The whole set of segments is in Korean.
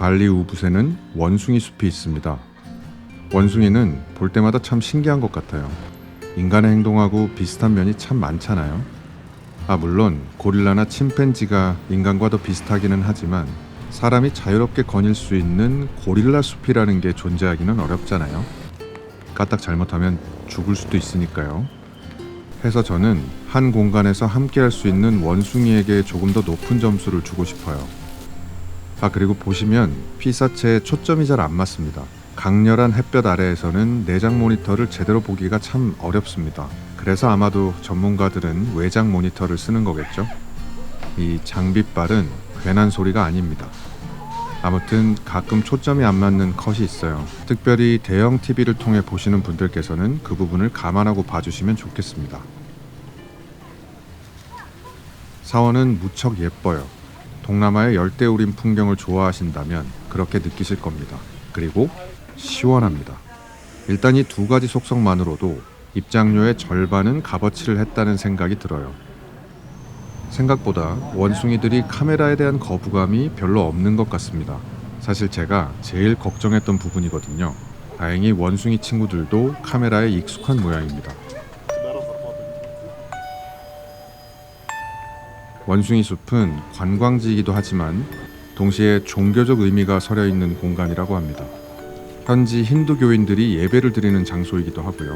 발리 우붓에는 원숭이 숲이 있습니다. 원숭이는 볼 때마다 참 신기한 것 같아요. 인간의 행동하고 비슷한 면이 참 많잖아요. 물론 고릴라나 침팬지가 인간과 더 비슷하기는 하지만 사람이 자유롭게 거닐 수 있는 고릴라 숲이라는 게 존재하기는 어렵잖아요. 까딱 잘못하면 죽을 수도 있으니까요. 해서 저는 한 공간에서 함께 할 수 있는 원숭이에게 조금 더 높은 점수를 주고 싶어요. 그리고 보시면 피사체에 초점이 잘 안 맞습니다. 강렬한 햇볕 아래에서는 내장 모니터를 제대로 보기가 참 어렵습니다. 그래서 아마도 전문가들은 외장 모니터를 쓰는 거겠죠. 이 장비빨은 괜한 소리가 아닙니다. 아무튼 가끔 초점이 안 맞는 컷이 있어요. 특별히 대형 TV를 통해 보시는 분들께서는 그 부분을 감안하고 봐주시면 좋겠습니다. 사원은 무척 예뻐요. 동남아의 열대우림 풍경을 좋아하신다면 그렇게 느끼실 겁니다. 그리고 시원합니다. 일단 이 두 가지 속성만으로도 입장료의 절반은 값어치를 했다는 생각이 들어요. 생각보다 원숭이들이 카메라에 대한 거부감이 별로 없는 것 같습니다. 사실 제가 제일 걱정했던 부분이거든요. 다행히 원숭이 친구들도 카메라에 익숙한 모양입니다. 원숭이 숲은 관광지이기도 하지만 동시에 종교적 의미가 서려 있는 공간이라고 합니다. 현지 힌두교인들이 예배를 드리는 장소이기도 하고요.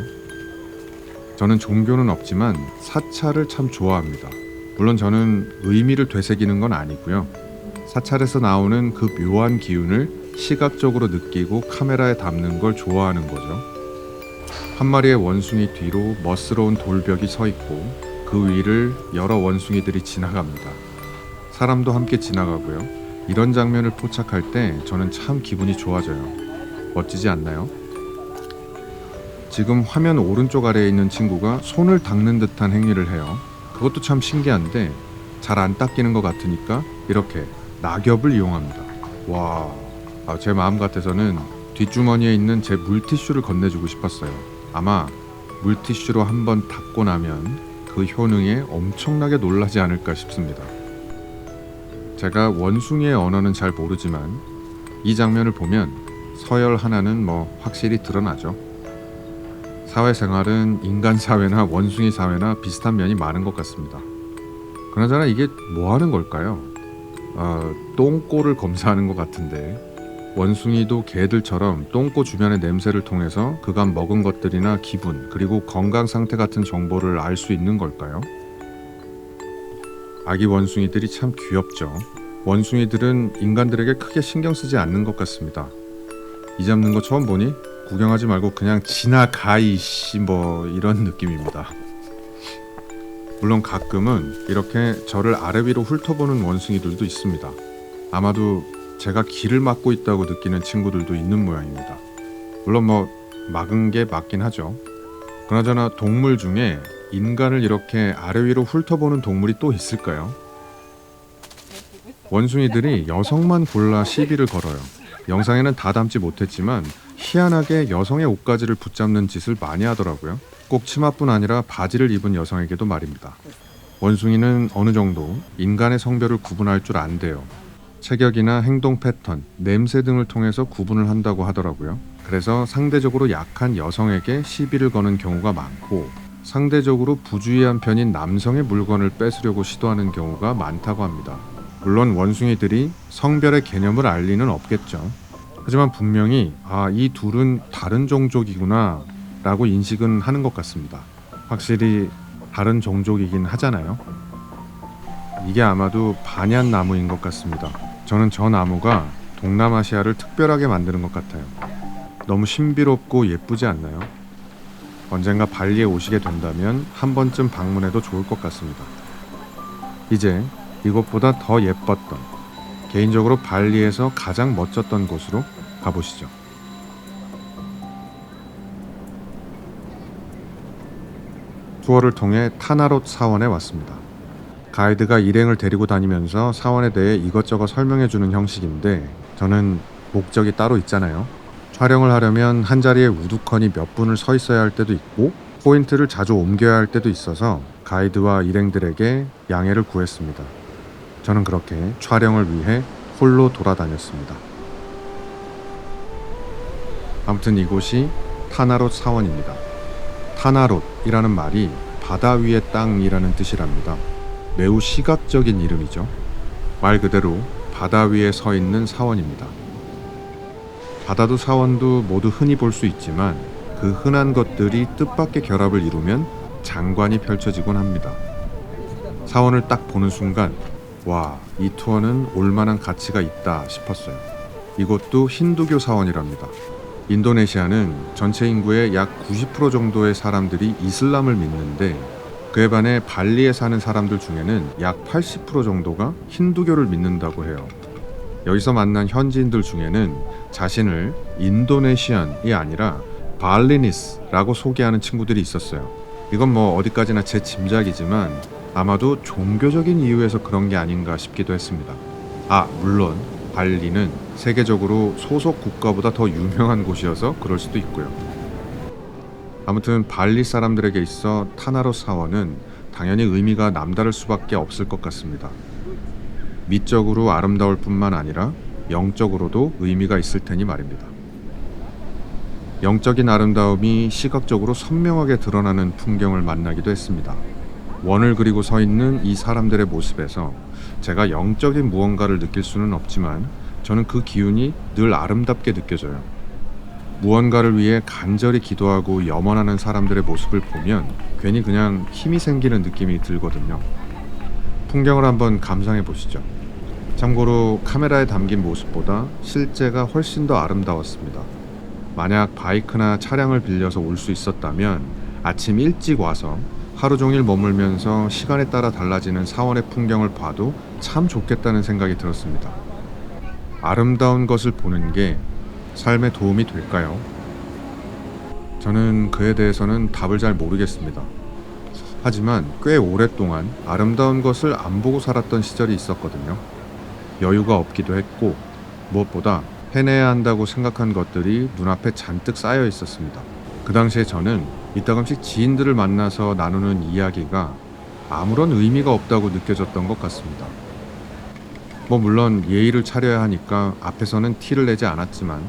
저는 종교는 없지만 사찰을 참 좋아합니다. 물론 저는 의미를 되새기는 건 아니고요. 사찰에서 나오는 그 묘한 기운을 시각적으로 느끼고 카메라에 담는 걸 좋아하는 거죠. 한 마리의 원숭이 뒤로 멋스러운 돌벽이 서 있고 그 위를 여러 원숭이들이 지나갑니다. 사람도 함께 지나가고요. 이런 장면을 포착할 때 저는 참 기분이 좋아져요. 멋지지 않나요? 지금 화면 오른쪽 아래에 있는 친구가 손을 닦는 듯한 행위를 해요. 그것도 참 신기한데 잘 안 닦이는 것 같으니까 이렇게 낙엽을 이용합니다. 와, 제 마음 같아서는 뒷주머니에 있는 제 물티슈를 건네주고 싶었어요. 아마 물티슈로 한번 닦고 나면 그 효능에 엄청나게 놀라지 않을까 싶습니다. 제가 원숭이의 언어는 잘 모르지만 이 장면을 보면 서열 하나는 확실히 드러나죠. 사회생활은 인간 사회나 원숭이 사회나 비슷한 면이 많은 것 같습니다. 그나저나 이게 뭐 하는 걸까요? 똥꼬를 검사하는 것 같은데 원숭이도 개들처럼 똥꼬 주변의 냄새를 통해서 그간 먹은 것들이나 기분 그리고 건강 상태 같은 정보를 알 수 있는 걸까요? 아기 원숭이들이 참 귀엽죠. 원숭이들은 인간들에게 크게 신경 쓰지 않는 것 같습니다. 이 잡는 거 처음 보니? 구경하지 말고 그냥 지나가 이씨 이런 느낌입니다. 물론 가끔은 이렇게 저를 아래 위로 훑어보는 원숭이들도 있습니다. 아마도 제가 길을 막고 있다고 느끼는 친구들도 있는 모양입니다. 물론 막은 게 맞긴 하죠. 그나저나 동물 중에 인간을 이렇게 아래 위로 훑어보는 동물이 또 있을까요? 원숭이들이 여성만 골라 시비를 걸어요. 영상에는 다 담지 못했지만 희한하게 여성의 옷가지를 붙잡는 짓을 많이 하더라고요. 꼭 치마뿐 아니라 바지를 입은 여성에게도 말입니다. 원숭이는 어느 정도 인간의 성별을 구분할 줄 안대요. 체격이나 행동 패턴, 냄새 등을 통해서 구분을 한다고 하더라고요. 그래서 상대적으로 약한 여성에게 시비를 거는 경우가 많고 상대적으로 부주의한 편인 남성의 물건을 뺏으려고 시도하는 경우가 많다고 합니다. 물론 원숭이들이 성별의 개념을 알 리는 없겠죠. 하지만 분명히 이 둘은 다른 종족이구나 라고 인식은 하는 것 같습니다. 확실히 다른 종족이긴 하잖아요. 이게 아마도 바냔 나무인 것 같습니다. 저는 저 나무가 동남아시아를 특별하게 만드는 것 같아요. 너무 신비롭고 예쁘지 않나요? 언젠가 발리에 오시게 된다면 한 번쯤 방문해도 좋을 것 같습니다. 이제 이것보다 더 예뻤던, 개인적으로 발리에서 가장 멋졌던 곳으로 가보시죠. 투어를 통해 타나롯 사원에 왔습니다. 가이드가 일행을 데리고 다니면서 사원에 대해 이것저것 설명해주는 형식인데 저는 목적이 따로 있잖아요. 촬영을 하려면 한 자리에 우두커니 몇 분을 서 있어야 할 때도 있고 포인트를 자주 옮겨야 할 때도 있어서 가이드와 일행들에게 양해를 구했습니다. 저는 그렇게 촬영을 위해 홀로 돌아다녔습니다. 아무튼 이곳이 타나롯 사원입니다. 타나롯이라는 말이 바다 위의 땅이라는 뜻이랍니다. 매우 시각적인 이름이죠. 말 그대로 바다 위에 서 있는 사원입니다. 바다도 사원도 모두 흔히 볼 수 있지만 그 흔한 것들이 뜻밖의 결합을 이루면 장관이 펼쳐지곤 합니다. 사원을 딱 보는 순간 와, 이 투어는 올만한 가치가 있다 싶었어요. 이곳도 힌두교 사원이랍니다. 인도네시아는 전체 인구의 약 90% 정도의 사람들이 이슬람을 믿는데 그에 반해 발리에 사는 사람들 중에는 약 80% 정도가 힌두교를 믿는다고 해요. 여기서 만난 현지인들 중에는 자신을 인도네시안이 아니라 발리니스라고 소개하는 친구들이 있었어요. 이건 뭐 어디까지나 제 짐작이지만 아마도 종교적인 이유에서 그런 게 아닌가 싶기도 했습니다. 물론 발리는 세계적으로 소속 국가보다 더 유명한 곳이어서 그럴 수도 있고요. 아무튼 발리 사람들에게 있어 타나롯 사원은 당연히 의미가 남다를 수밖에 없을 것 같습니다. 미적으로 아름다울 뿐만 아니라 영적으로도 의미가 있을 테니 말입니다. 영적인 아름다움이 시각적으로 선명하게 드러나는 풍경을 만나기도 했습니다. 원을 그리고 서 있는 이 사람들의 모습에서 제가 영적인 무언가를 느낄 수는 없지만 저는 그 기운이 늘 아름답게 느껴져요. 무언가를 위해 간절히 기도하고 염원하는 사람들의 모습을 보면 괜히 그냥 힘이 생기는 느낌이 들거든요. 풍경을 한번 감상해 보시죠. 참고로 카메라에 담긴 모습보다 실제가 훨씬 더 아름다웠습니다. 만약 바이크나 차량을 빌려서 올 수 있었다면 아침 일찍 와서 하루 종일 머물면서 시간에 따라 달라지는 사원의 풍경을 봐도 참 좋겠다는 생각이 들었습니다. 아름다운 것을 보는 게 삶에 도움이 될까요? 저는 그에 대해서는 답을 잘 모르겠습니다. 하지만 꽤 오랫동안 아름다운 것을 안 보고 살았던 시절이 있었거든요. 여유가 없기도 했고 무엇보다 해내야 한다고 생각한 것들이 눈앞에 잔뜩 쌓여 있었습니다. 그 당시에 저는 이따금씩 지인들을 만나서 나누는 이야기가 아무런 의미가 없다고 느껴졌던 것 같습니다. 물론 예의를 차려야 하니까 앞에서는 티를 내지 않았지만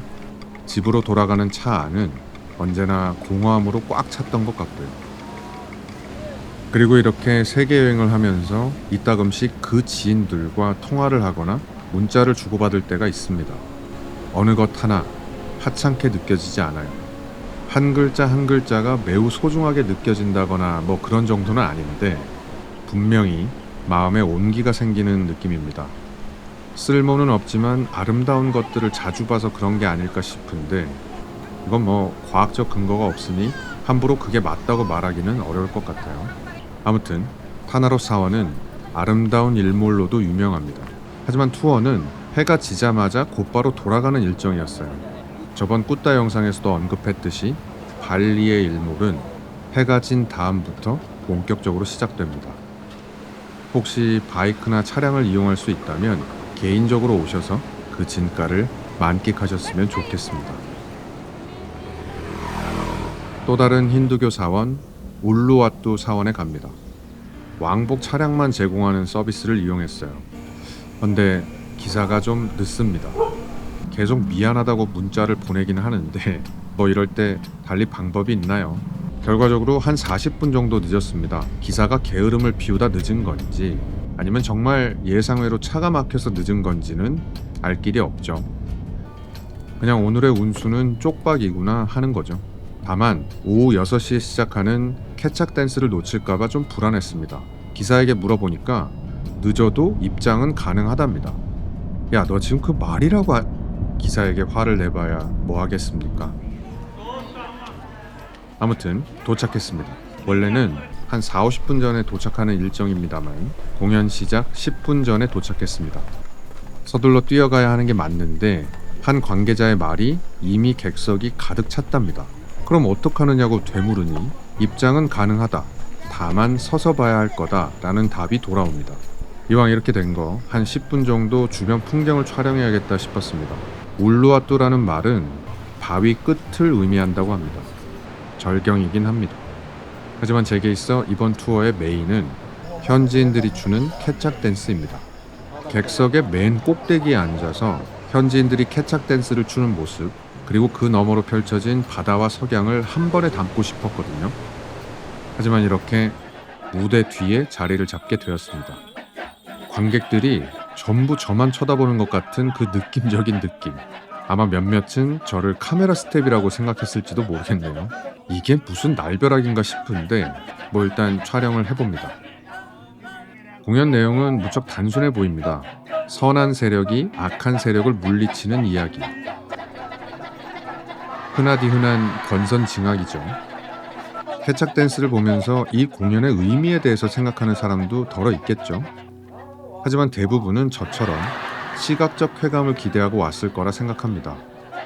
집으로 돌아가는 차 안은 언제나 공허함으로 꽉 찼던 것 같고요. 그리고 이렇게 세계 여행을 하면서 이따금씩 그 지인들과 통화를 하거나 문자를 주고받을 때가 있습니다. 어느 것 하나 하찮게 느껴지지 않아요. 한 글자 한 글자가 매우 소중하게 느껴진다거나 그런 정도는 아닌데 분명히 마음에 온기가 생기는 느낌입니다. 쓸모는 없지만 아름다운 것들을 자주 봐서 그런 게 아닐까 싶은데 이건 과학적 근거가 없으니 함부로 그게 맞다고 말하기는 어려울 것 같아요. 아무튼 타나롯 사원은 아름다운 일몰로도 유명합니다. 하지만 투어는 해가 지자마자 곧바로 돌아가는 일정이었어요. 저번 꾸따 영상에서도 언급했듯이 발리의 일몰은 해가 진 다음부터 본격적으로 시작됩니다. 혹시 바이크나 차량을 이용할 수 있다면 개인적으로 오셔서 그 진가를 만끽하셨으면 좋겠습니다. 또 다른 힌두교 사원 울루와뚜 사원에 갑니다. 왕복 차량만 제공하는 서비스를 이용했어요. 근데 기사가 좀 늦습니다. 계속 미안하다고 문자를 보내긴 하는데 이럴 때 달리 방법이 있나요? 결과적으로 한 40분 정도 늦었습니다. 기사가 게으름을 피우다 늦은 건지 아니면 정말 예상외로 차가 막혀서 늦은 건지는 알 길이 없죠. 그냥 오늘의 운수는 쪽박이구나 하는 거죠. 다만 오후 6시에 시작하는 케착 댄스를 놓칠까봐 좀 불안했습니다. 기사에게 물어보니까 늦어도 입장은 가능하답니다. 야, 너 지금 그 말이라고 기사에게 화를 내봐야 뭐 하겠습니까? 아무튼 도착했습니다. 원래는 한 40-50분 전에 도착하는 일정입니다만 공연 시작 10분 전에 도착했습니다. 서둘러 뛰어가야 하는 게 맞는데 한 관계자의 말이 이미 객석이 가득 찼답니다. 그럼 어떡하느냐고 되물으니 입장은 가능하다. 다만 서서 봐야 할 거다 라는 답이 돌아옵니다. 이왕 이렇게 된 거 한 10분 정도 주변 풍경을 촬영해야겠다 싶었습니다. 울루와뚜라는 말은 바위 끝을 의미한다고 합니다. 절경이긴 합니다. 하지만 제게 있어 이번 투어의 메인은 현지인들이 추는 케착 댄스입니다. 객석의 맨 꼭대기에 앉아서 현지인들이 케착 댄스를 추는 모습, 그리고 그 너머로 펼쳐진 바다와 석양을 한 번에 담고 싶었거든요. 하지만 이렇게 무대 뒤에 자리를 잡게 되었습니다. 관객들이 전부 저만 쳐다보는 것 같은 그 느낌적인 느낌. 아마 몇몇은 저를 카메라 스텝이라고 생각했을지도 모르겠네요. 이게 무슨 날벼락인가 싶은데 뭐 일단 촬영을 해봅니다. 공연 내용은 무척 단순해 보입니다. 선한 세력이 악한 세력을 물리치는 이야기. 흔하디 흔한 건선징악이죠. 케착 댄스를 보면서 이 공연의 의미에 대해서 생각하는 사람도 덜어 있겠죠. 하지만 대부분은 저처럼 시각적 쾌감을 기대하고 왔을 거라 생각합니다.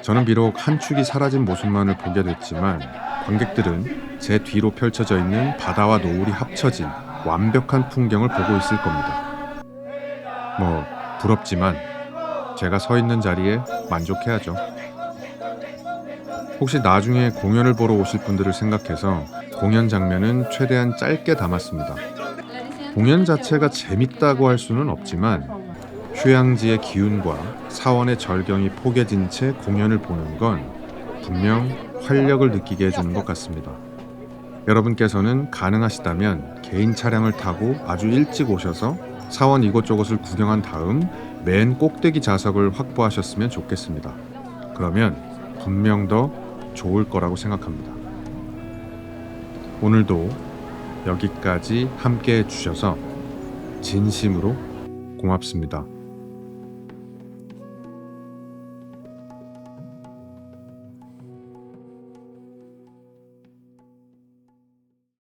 저는 비록 한 축이 사라진 모습만을 보게 됐지만 관객들은 제 뒤로 펼쳐져 있는 바다와 노을이 합쳐진 완벽한 풍경을 보고 있을 겁니다. 뭐 부럽지만 제가 서 있는 자리에 만족해야죠. 혹시 나중에 공연을 보러 오실 분들을 생각해서 공연 장면은 최대한 짧게 담았습니다. 공연 자체가 재밌다고 할 수는 없지만 휴양지의 기운과 사원의 절경이 포개진 채 공연을 보는 건 분명 활력을 느끼게 해주는 것 같습니다. 여러분께서는 가능하시다면 개인 차량을 타고 아주 일찍 오셔서 사원 이곳저곳을 구경한 다음 맨 꼭대기 좌석을 확보하셨으면 좋겠습니다. 그러면 분명 더 좋을 거라고 생각합니다. 오늘도 여기까지 함께 해주셔서 진심으로 고맙습니다.